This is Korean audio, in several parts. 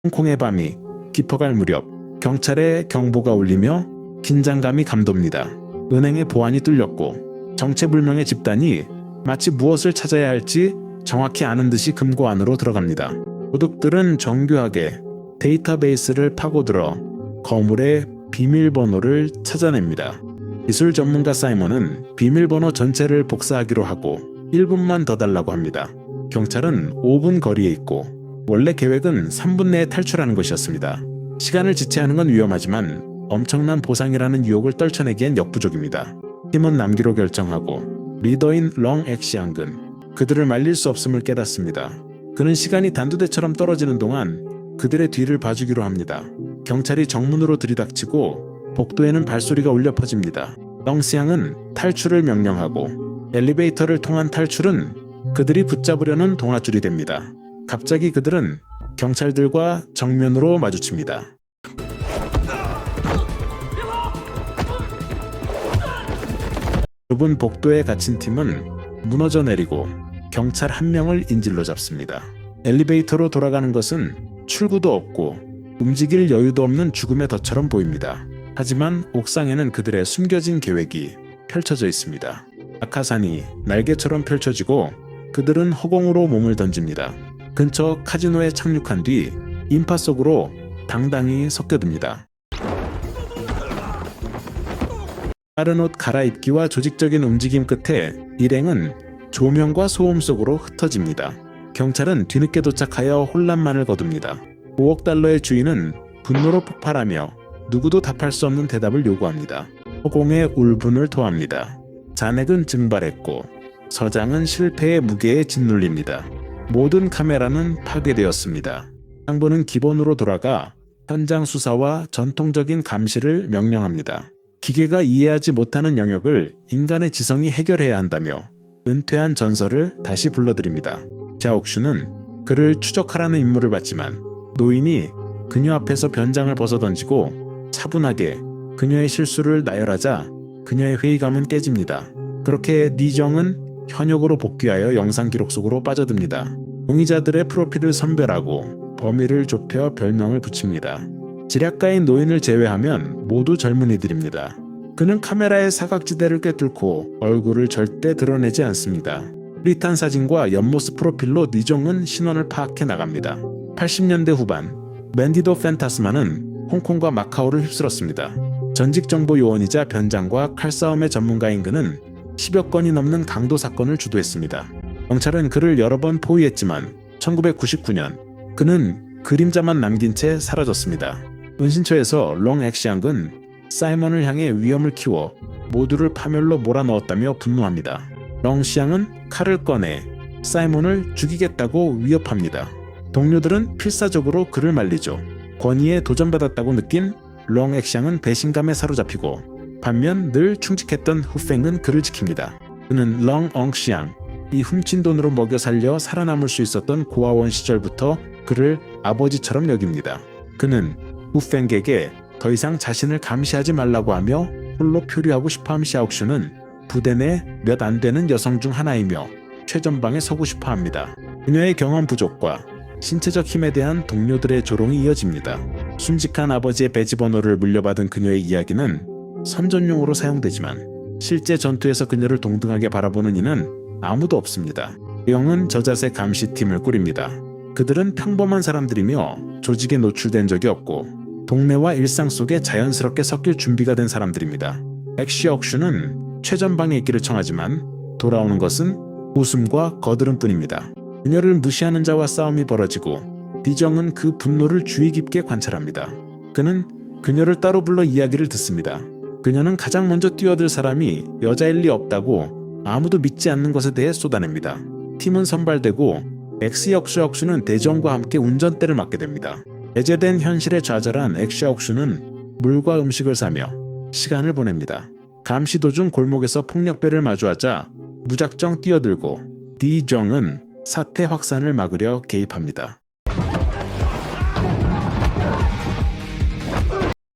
홍콩의 밤이 깊어갈 무렵 경찰의 경보가 울리며 긴장감이 감돕니다. 은행의 보안이 뚫렸고 정체불명의 집단이 마치 무엇을 찾아야 할지 정확히 아는 듯이 금고 안으로 들어갑니다. 도둑들은 정교하게 데이터베이스를 파고들어 거물의 비밀번호를 찾아냅니다. 기술 전문가 사이먼은 비밀번호 전체를 복사하기로 하고 1분만 더 달라고 합니다. 경찰은 5분 거리에 있고 원래 계획은 3분 내에 탈출하는 것이었습니다. 시간을 지체하는 건 위험하지만 엄청난 보상이라는 유혹을 떨쳐내기엔 역부족입니다. 팀은 남기로 결정하고 리더인 렁 엑시앙은 그들을 말릴 수 없음을 깨닫습니다. 그는 시간이 단두대처럼 떨어지는 동안 그들의 뒤를 봐주기로 합니다. 경찰이 정문으로 들이닥치고 복도에는 발소리가 울려 퍼집니다. 렁시앙은 탈출을 명령하고 엘리베이터를 통한 탈출은 그들이 붙잡으려는 동아줄이 됩니다. 갑자기 그들은 경찰들과 정면으로 마주칩니다. 좁은 복도에 갇힌 팀은 무너져 내리고 경찰 한 명을 인질로 잡습니다. 엘리베이터로 돌아가는 것은 출구도 없고 움직일 여유도 없는 죽음의 덫처럼 보입니다. 하지만 옥상에는 그들의 숨겨진 계획이 펼쳐져 있습니다. 낙하산이 날개처럼 펼쳐지고 그들은 허공으로 몸을 던집니다. 근처 카지노에 착륙한 뒤 인파 속으로 당당히 섞여듭니다. 빠른 옷 갈아입기와 조직적인 움직임 끝에 일행은 조명과 소음 속으로 흩어집니다. 경찰은 뒤늦게 도착하여 혼란만을 거둡니다. 5억 달러의 주인은 분노로 폭발하며 누구도 답할 수 없는 대답을 요구합니다. 허공에 울분을 토합니다. 잔액은 증발했고 서장은 실패의 무게에 짓눌립니다. 모든 카메라는 파괴되었습니다. 상부는 기본으로 돌아가 현장 수사와 전통적인 감시를 명령합니다. 기계가 이해하지 못하는 영역을 인간의 지성이 해결해야 한다며 은퇴한 전설을 다시 불러들입니다. 샤옥슈는 그를 추적하라는 임무를 받지만 노인이 그녀 앞에서 변장을 벗어던지고 차분하게 그녀의 실수를 나열하자 그녀의 회의감은 깨집니다. 그렇게 니정은 현역으로 복귀하여 영상 기록 속으로 빠져듭니다. 용의자들의 프로필을 선별하고 범위를 좁혀 별명을 붙입니다. 지략가인 노인을 제외하면 모두 젊은이들입니다. 그는 카메라의 사각지대를 꿰뚫고 얼굴을 절대 드러내지 않습니다. 흐릿한 사진과 옆모습 프로필로 니종은 신원을 파악해 나갑니다. 80년대 후반 맨디도 팬타스마는 홍콩과 마카오를 휩쓸었습니다. 전직 정보 요원이자 변장과 칼싸움의 전문가인 그는 10여 건이 넘는 강도 사건을 주도했습니다. 경찰은 그를 여러 번 포위했지만 1999년 그는 그림자만 남긴 채 사라졌습니다. 은신처에서 롱 엑시앙은 사이먼을 향해 위험을 키워 모두를 파멸로 몰아넣었다며 분노합니다. 렁 시앙은 칼을 꺼내 사이먼을 죽이겠다고 위협합니다. 동료들은 필사적으로 그를 말리죠. 권위에 도전받았다고 느낀 렁 엑시앙은 배신감에 사로잡히고 반면 늘 충직했던 후팽은 그를 지킵니다. 그는 렁 엉시앙, 이 훔친 돈으로 먹여 살려 살아남을 수 있었던 고아원 시절부터 그를 아버지처럼 여깁니다. 그는 후팽에게 더 이상 자신을 감시하지 말라고 하며 홀로 표류하고 싶어함. 샤옥슈는 부대 내 몇 안 되는 여성 중 하나이며 최전방에 서고 싶어 합니다. 그녀의 경험 부족과 신체적 힘에 대한 동료들의 조롱이 이어집니다. 순직한 아버지의 배지 번호를 물려받은 그녀의 이야기는 선전용으로 사용되지만 실제 전투에서 그녀를 동등하게 바라보는 이는 아무도 없습니다. 영은 저자세 감시팀을 꾸립니다. 그들은 평범한 사람들이며 조직에 노출된 적이 없고 동네와 일상 속에 자연스럽게 섞일 준비가 된 사람들입니다. 엑시옥슈는 최전방에 있기를 청하지만 돌아오는 것은 웃음과 거드름뿐입니다. 그녀를 무시하는 자와 싸움이 벌어지고 디정은 그 분노를 주의 깊게 관찰합니다. 그는 그녀를 따로 불러 이야기를 듣습니다. 그녀는 가장 먼저 뛰어들 사람이 여자일 리 없다고 아무도 믿지 않는 것에 대해 쏟아냅니다. 팀은 선발되고 엑시옥슈는 대정과 함께 운전대를 맡게 됩니다. 배제된 현실에 좌절한 엑시옥슈는 물과 음식을 사며 시간을 보냅니다. 감시 도중 골목에서 폭력배를 마주하자 무작정 뛰어들고 디정은 사태 확산을 막으려 개입합니다.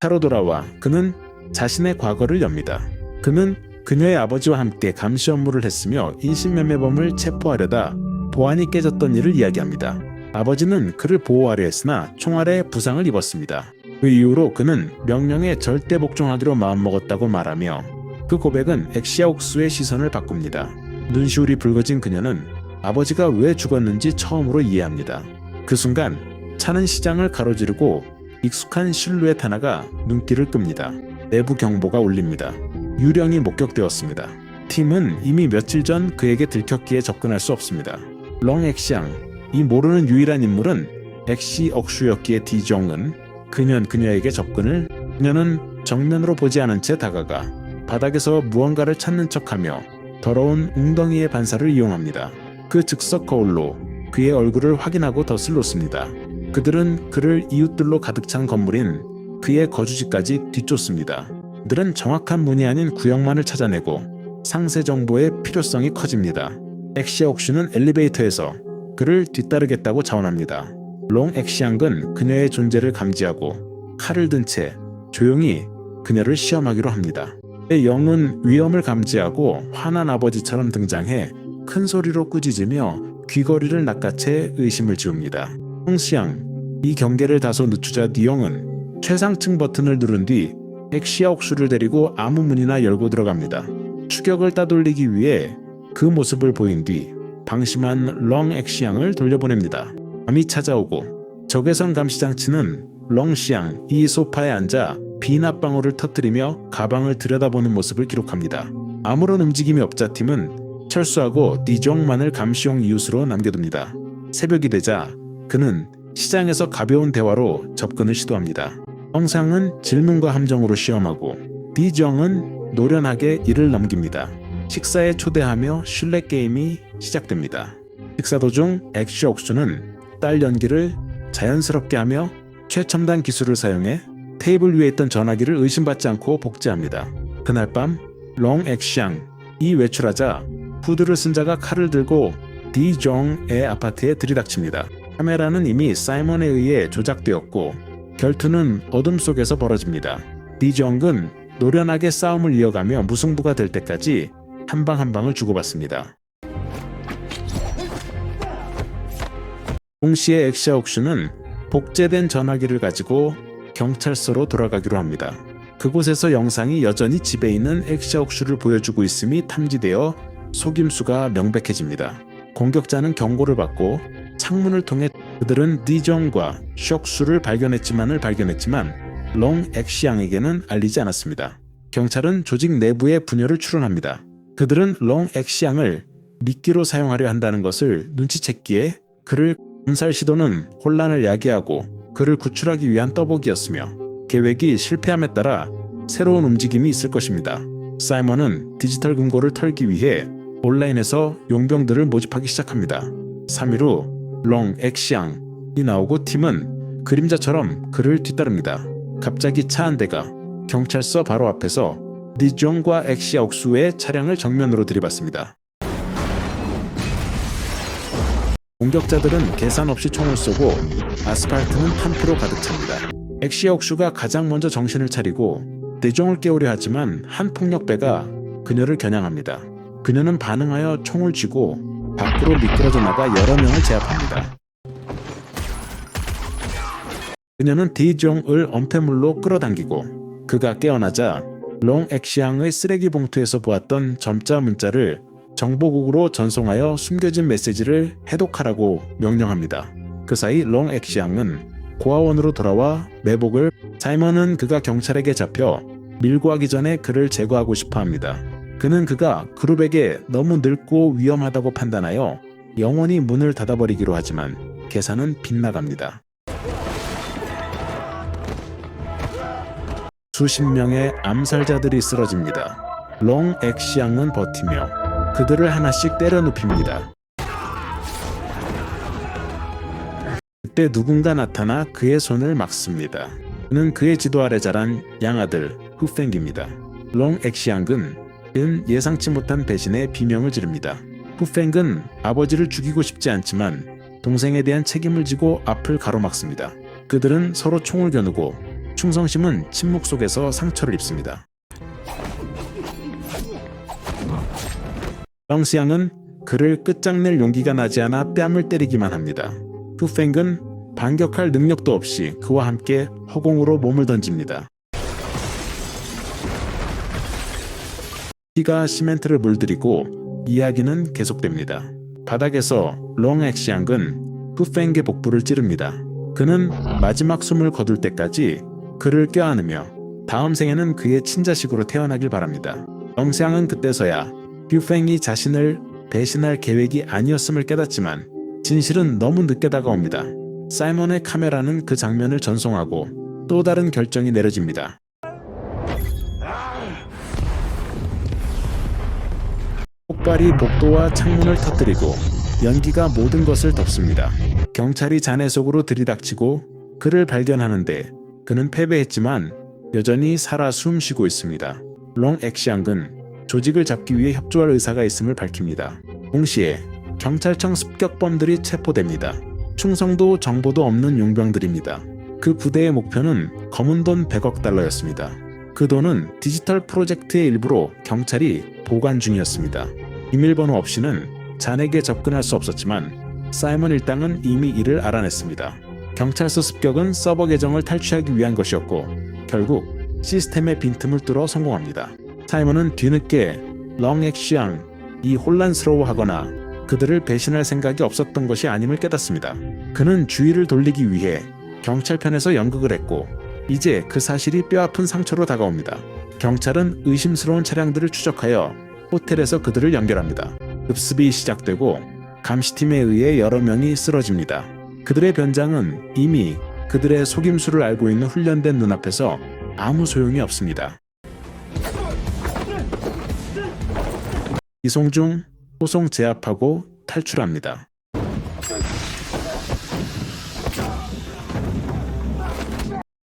차로 돌아와 그는 자신의 과거를 엽니다. 그는 그녀의 아버지와 함께 감시 업무를 했으며 인신매매범을 체포하려다 보안이 깨졌던 일을 이야기합니다. 아버지는 그를 보호하려 했으나 총알에 부상을 입었습니다. 그 이후로 그는 명령에 절대 복종하기로 마음먹었다고 말하며 그 고백은 엑시아 옥수의 시선을 바꿉니다. 눈시울이 붉어진 그녀는 아버지가 왜 죽었는지 처음으로 이해합니다. 그 순간 차는 시장을 가로지르고 익숙한 실루엣 하나가 눈길을 끕니다. 내부 경보가 울립니다. 유령이 목격되었습니다. 팀은 이미 며칠 전 그에게 들켰기에 접근할 수 없습니다. 롱 엑시앙, 이 모르는 유일한 인물은 엑시 억슈였기에 디종은 그녀에게 접근을 그녀는 정면으로 보지 않은 채 다가가 바닥에서 무언가를 찾는 척하며 더러운 웅덩이의 반사를 이용합니다. 그 즉석 거울로 그의 얼굴을 확인하고 덫을 놓습니다. 그들은 그를 이웃들로 가득 찬 건물인 그의 거주지까지 뒤쫓습니다. 그들은 정확한 문이 아닌 구역만을 찾아내고 상세 정보의 필요성이 커집니다. 엑시아 옥슈는 엘리베이터에서 그를 뒤따르겠다고 자원합니다. 롱 엑시앙은 그녀의 존재를 감지하고 칼을 든 채 조용히 그녀를 시험하기로 합니다. 그의 영은 위험을 감지하고 화난 아버지처럼 등장해 큰 소리로 꾸짖으며 귀걸이를 낚아채 의심을 지웁니다. 롱시앙, 이 경계를 다소 늦추자 니용은 최상층 버튼을 누른 뒤 엑시아 옥슈를 데리고 아무 문이나 열고 들어갑니다. 추격을 따돌리기 위해 그 모습을 보인 뒤 방심한 롱 엑시앙을 돌려보냅니다. 밤이 찾아오고 적외선 감시 장치는 롱시앙 이 소파에 앉아 비눗방울을 터뜨리며 가방을 들여다보는 모습을 기록합니다. 아무런 움직임이 없자 팀은 철수하고 디종만을 감시용 이웃으로 남겨둡니다. 새벽이 되자 그는 시장에서 가벼운 대화로 접근을 시도합니다. 엉상은 질문과 함정으로 시험하고 디종은 노련하게 이를 넘깁니다. 식사에 초대하며 신뢰 게임이 시작됩니다. 식사 도중 엑시아 옥수는 딸 연기를 자연스럽게 하며 최첨단 기술을 사용해 테이블 위에 있던 전화기를 의심받지 않고 복제합니다. 그날 밤 롱 엑시앙이 외출하자 후드를 쓴 자가 칼을 들고 디종의 아파트에 들이닥칩니다. 카메라는 이미 사이먼에 의해 조작되었고 결투는 어둠 속에서 벌어집니다. 디종은 노련하게 싸움을 이어가며 무승부가 될 때까지 한 방 한 방을 주고받습니다. 동시에 엑시아 옥슈는 복제된 전화기를 가지고 경찰서로 돌아가기로 합니다. 그곳에서 영상이 여전히 집에 있는 엑시아 옥슈를 보여주고 있음이 탐지되어 속임수가 명백해집니다. 공격자는 경고를 받고 창문을 통해 그들은 디종과 쇽수를 발견했지만 롱 엑시앙에게는 알리지 않았습니다. 경찰은 조직 내부의 분열을 추론합니다. 그들은 롱 엑시앙을 미끼로 사용하려 한다는 것을 눈치챘기에 그를 암살 시도는 혼란을 야기하고 그를 구출하기 위한 떠보기였으며 계획이 실패함에 따라 새로운 움직임이 있을 것입니다. 사이먼은 디지털 금고를 털기 위해 온라인에서 용병들을 모집하기 시작합니다. 3일 후 롱 엑시앙이 나오고 팀은 그림자처럼 그를 뒤따릅니다. 갑자기 차 한 대가 경찰서 바로 앞에서 디종과 엑시아 옥수의 차량을 정면으로 들이받습니다. 공격자들은 계산 없이 총을 쏘고 아스팔트는 탄피로 가득 찹니다. 엑시아 옥슈가 가장 먼저 정신을 차리고 디종을 깨우려 하지만 한 폭력배가 그녀를 겨냥합니다. 그녀는 반응하여 총을 쥐고 밖으로 미끄러져 나가 여러 명을 제압합니다. 그녀는 디종을 엄폐물로 끌어당기고 그가 깨어나자 롱 엑시앙의 쓰레기 봉투에서 보았던 점자 문자를 정보국으로 전송하여 숨겨진 메시지를 해독하라고 명령합니다. 그 사이 롱 엑시앙은 고아원으로 돌아와 매복을 사이먼은 그가 경찰에게 잡혀 밀고 하기 전에 그를 제거하고 싶어 합니다. 그는 그가 그룹에게 너무 늙고 위험하다고 판단하여 영원히 문을 닫아버리기로 하지만 계산은 빗나갑니다. 수십 명의 암살자들이 쓰러집니다. 롱 엑시앙은 버티며 그들을 하나씩 때려 눕힙니다. 그때 누군가 나타나 그의 손을 막습니다. 그는 그의 지도 아래 자란 양아들 후팽입니다. 롱 엑시앙은 예상치 못한 배신에 비명을 지릅니다. 후팽은 아버지를 죽이고 싶지 않지만 동생에 대한 책임을 지고 앞을 가로막습니다. 그들은 서로 총을 겨누고 충성심은 침묵 속에서 상처를 입습니다. 렁시앙은 그를 끝장낼 용기가 나지 않아 뺨을 때리기만 합니다. 푸팽은 반격할 능력도 없이 그와 함께 허공으로 몸을 던집니다. 피가 시멘트를 물들이고 이야기는 계속됩니다. 바닥에서 롱 엑시앙은 푸팽의 복부를 찌릅니다. 그는 마지막 숨을 거둘 때까지 그를 껴안으며 다음 생에는 그의 친자식으로 태어나길 바랍니다. 엉샹은 그때서야 퓨팽이 자신을 배신할 계획이 아니었음을 깨닫지만 진실은 너무 늦게 다가옵니다. 사이먼의 카메라는 그 장면을 전송하고 또 다른 결정이 내려집니다. 폭발이 복도와 창문을 터뜨리고 연기가 모든 것을 덮습니다. 경찰이 잔해 속으로 들이닥치고 그를 발견하는데 그는 패배했지만 여전히 살아 숨쉬고 있습니다. 롱 엑시앙은 조직을 잡기 위해 협조할 의사가 있음을 밝힙니다. 동시에 경찰청 습격범들이 체포됩니다. 충성도 정보도 없는 용병들입니다. 그 부대의 목표는 검은 돈 100억 달러였습니다. 그 돈은 디지털 프로젝트의 일부로 경찰이 보관 중이었습니다. 비밀번호 없이는 잔에게 접근할 수 없었지만 사이먼 일당은 이미 이를 알아냈습니다. 경찰서 습격은 서버 계정을 탈취하기 위한 것이었고 결국 시스템의 빈틈을 뚫어 성공합니다. 사이먼은 뒤늦게 롱 엑시앙이 혼란스러워하거나 그들을 배신할 생각이 없었던 것이 아님을 깨닫습니다. 그는 주의를 돌리기 위해 경찰편에서 연극을 했고 이제 그 사실이 뼈아픈 상처로 다가옵니다. 경찰은 의심스러운 차량들을 추적하여 호텔에서 그들을 연결합니다. 급습이 시작되고 감시팀에 의해 여러 명이 쓰러집니다. 그들의 변장은 이미 그들의 속임수를 알고 있는 훈련된 눈앞에서 아무 소용이 없습니다. 이송 중 소송 제압하고 탈출합니다.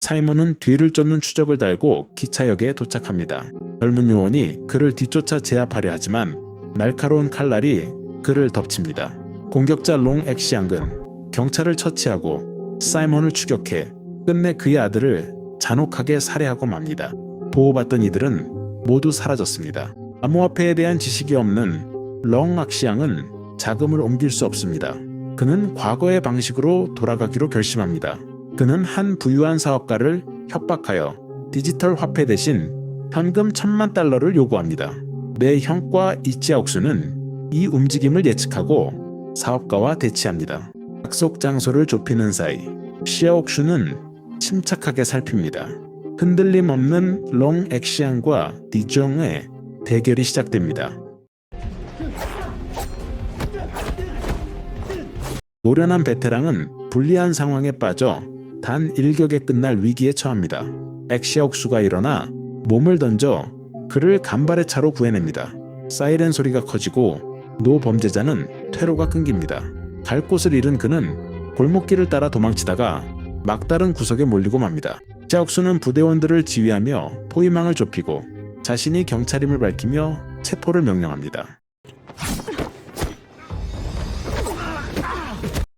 사이먼은 뒤를 쫓는 추적을 달고 기차역에 도착합니다. 젊은 요원이 그를 뒤쫓아 제압하려 하지만 날카로운 칼날이 그를 덮칩니다. 공격자 롱 엑시앙은 경찰을 처치하고 사이먼을 추격해 끝내 그의 아들을 잔혹하게 살해하고 맙니다. 보호받던 이들은 모두 사라졌습니다. 암호화폐에 대한 지식이 없는 롱 엑시앙은 자금을 옮길 수 없습니다. 그는 과거의 방식으로 돌아가기로 결심합니다. 그는 한 부유한 사업가를 협박하여 디지털 화폐 대신 현금 1,000만 달러를 요구합니다. 내 형과 이치아옥수는 이 움직임을 예측하고 사업가와 대치합니다. 약속 장소를 좁히는 사이 시아옥수는 침착하게 살핍니다. 흔들림 없는 롱 엑시앙과 디종의 대결이 시작됩니다. 노련한 베테랑은 불리한 상황에 빠져 단 일격에 끝날 위기에 처합니다. 엑시아옥수가 일어나 몸을 던져 그를 간발의 차로 구해냅니다. 사이렌 소리가 커지고 노 범죄자는 퇴로가 끊깁니다. 갈 곳을 잃은 그는 골목길을 따라 도망치다가 막다른 구석에 몰리고 맙니다. 엑시아옥수는 부대원들을 지휘하며 포위망을 좁히고 자신이 경찰임을 밝히며 체포를 명령합니다.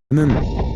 그는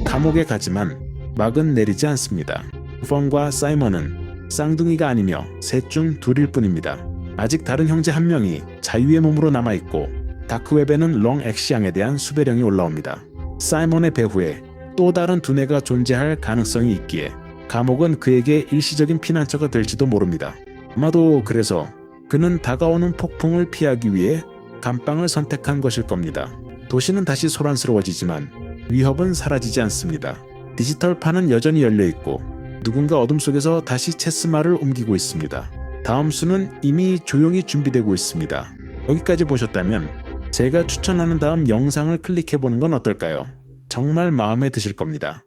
감옥에 가지만 막은 내리지 않습니다. 펑과 사이먼은 쌍둥이가 아니며 셋 중 둘일 뿐입니다. 아직 다른 형제 한 명이 자유의 몸으로 남아있고 다크웹에는 롱 엑시앙에 대한 수배령이 올라옵니다. 사이먼의 배후에 또 다른 두뇌가 존재할 가능성이 있기에 감옥은 그에게 일시적인 피난처가 될지도 모릅니다. 아마도 그래서 그는 다가오는 폭풍을 피하기 위해 감방을 선택한 것일 겁니다. 도시는 다시 소란스러워지지만 위협은 사라지지 않습니다. 디지털판은 여전히 열려있고 누군가 어둠 속에서 다시 체스말을 옮기고 있습니다. 다음 수는 이미 조용히 준비되고 있습니다. 여기까지 보셨다면 제가 추천하는 다음 영상을 클릭해보는 건 어떨까요? 정말 마음에 드실 겁니다.